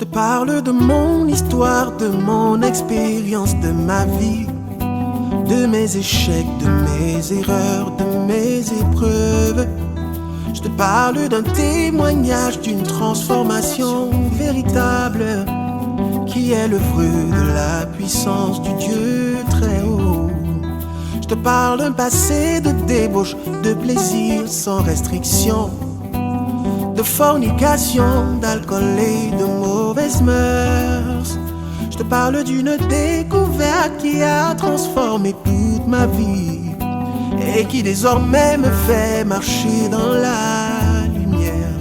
te parle de mon histoire, de mon expérience, de ma vie, de mes échecs, de mes erreurs, de mes épreuves. Je te parle d'un témoignage, d'une transformation véritable qui est l'œuvre de la puissance du Dieu très haut. Je te parle d'un passé de débauche, de plaisir sans restriction, de fornication, d'alcool et de mauvaises mœurs. Je te parle d'une découverte qui a transformé toute ma vie et qui désormais me fait marcher dans la lumière.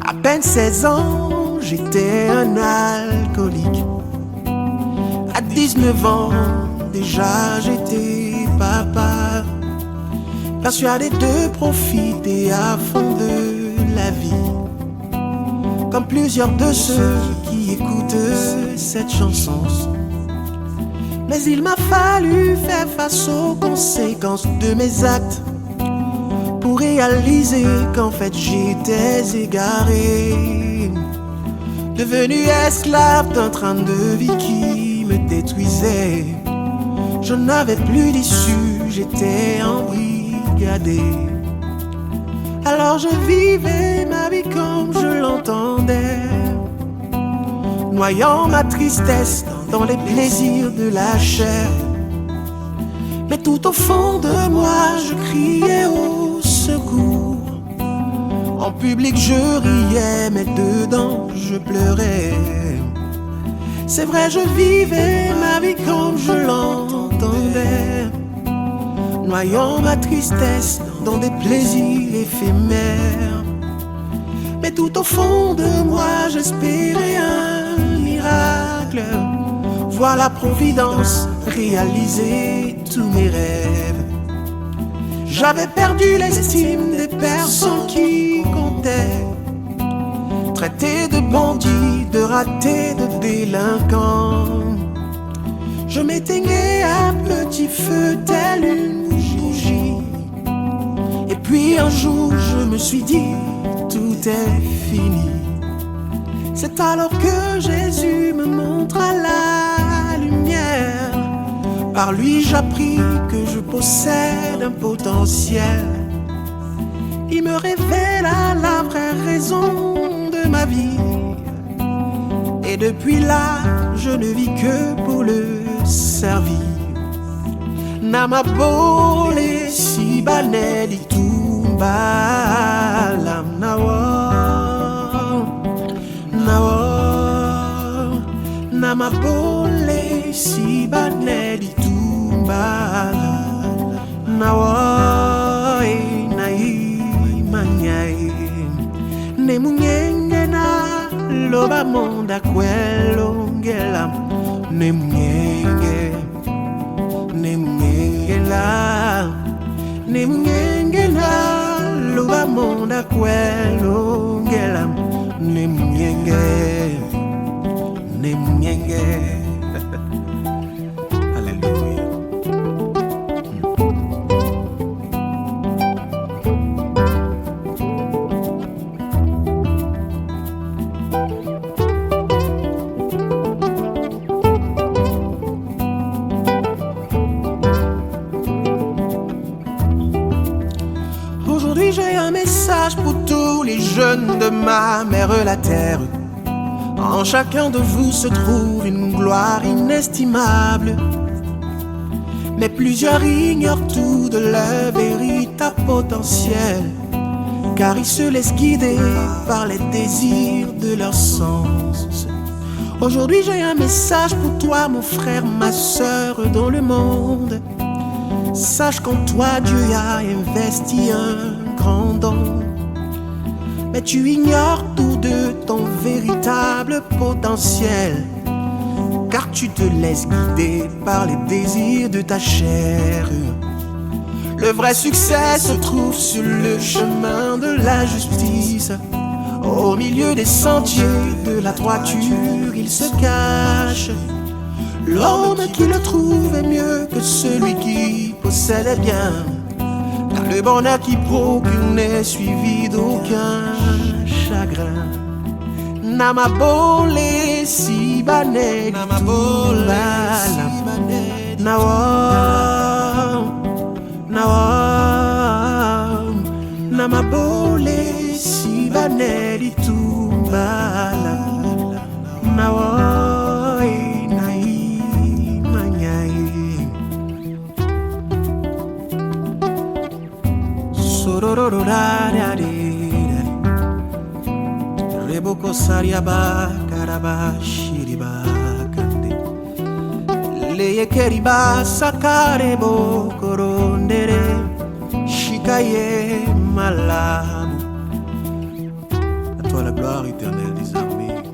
À peine 16 ans, j'étais un alcoolique. À 19 ans, déjà j'étais papa, persuadé de profiter à fond de la vie, comme plusieurs de ceux qui écoutent cette chanson. Mais il m'a fallu faire face aux conséquences de mes actes pour réaliser qu'en fait j'étais égaré, devenu esclave d'un train de vie qui me détruisait. Je n'avais plus d'issue, j'étais embrigadé. Alors je vivais ma vie comme je l'entendais, noyant ma tristesse dans les plaisirs de la chair. Mais tout au fond de moi, je criais au secours. En public, je riais, mais dedans, je pleurais. C'est vrai, je vivais ma vie comme je l'entendais, noyant ma tristesse dans des plaisirs éphémères. Mais tout au fond de moi, j'espérais un miracle, voir la providence réaliser tous mes rêves. J'avais perdu l'estime des personnes qui comptaient, traité de bandits, de ratés, de délinquants. Je m'éteignais à petit feu tel une bougie. Et puis un jour je me suis dit, tout est fini. C'est alors que Jésus me montra la lumière. Par lui j'appris que je possède un potentiel. Il me révéla la vraie raison de ma vie. Et depuis là, je ne vis que pour le servir. Namabole si banedi tumba lam nawa nawa namabole si banedi tumba nawa nai manyai nemunyenge na loba monda kwelo ngela nemunyenge Nemungengela loba monda kwelo ngela Nemungenge Alléluia. Aujourd'hui j'ai un message pour tous les jeunes de ma mère la terre. En chacun de vous se trouve une gloire inestimable, mais plusieurs ignorent tout de leur véritable potentiel, car ils se laissent guider par les désirs de leur sens. Aujourd'hui j'ai un message pour toi mon frère, ma soeur dans le monde. Sache qu'en toi Dieu a investi un grand don, mais tu ignores tout de ton véritable potentiel, car tu te laisses guider par les désirs de ta chair. Le vrai succès se trouve sur le chemin de la justice, au milieu des sentiers de la droiture il se cache. L'homme qui le trouve est mieux que celui qui possède les biens, car le bonheur qui procure n'est suivi d'aucun chagrin. namabole sibane namabole sibane namabole sibane litumbala nai manyai sororororare reboko sariaba karabashiriba kande leye keriba sakarebo korondere shikaye malamu. À toi la gloire éternelle des armées.